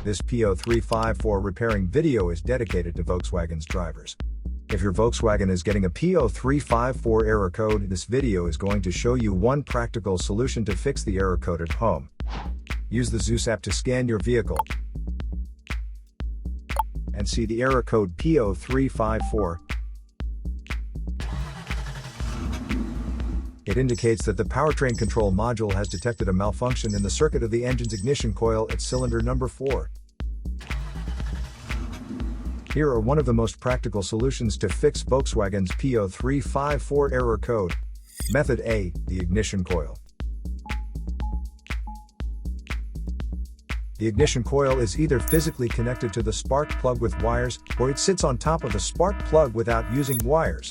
This P0354 repairing video is dedicated to Volkswagen's drivers. If your Volkswagen is getting a P0354 error code, this video is going to show you one practical solution to fix the error code at home. Use the Zeus app to scan your vehicle and see the error code P0354. It indicates that the Powertrain Control Module has detected a malfunction in the circuit of the engine's ignition coil at cylinder number 4. Here are one of the most practical solutions to fix Volkswagen's P0354 error code. Method A, the ignition coil. The ignition coil is either physically connected to the spark plug with wires, or it sits on top of the spark plug without using wires.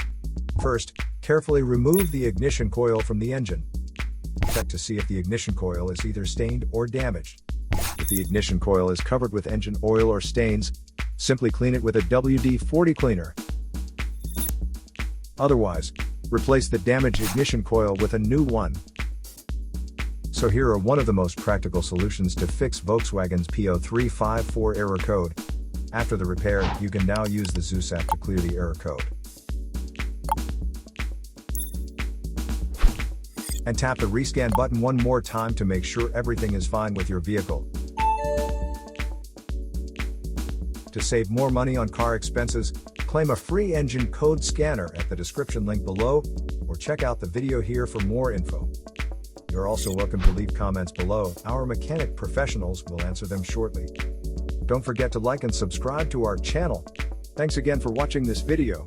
First, carefully remove the ignition coil from the engine. Check to see if the ignition coil is either stained or damaged. If the ignition coil is covered with engine oil or stains, simply clean it with a WD-40 cleaner. Otherwise, replace the damaged ignition coil with a new one. So here are one of the most practical solutions to fix Volkswagen's P0354 error code. After the repair, you can now use the Zeus app to clear the error code. And tap the rescan button one more time to make sure everything is fine with your vehicle. To save more money on car expenses, claim a free engine code scanner at the description link below, or check out the video here for more info. You're also welcome to leave comments below. Our mechanic professionals will answer them shortly. Don't forget to like and subscribe to our channel. Thanks again for watching this video.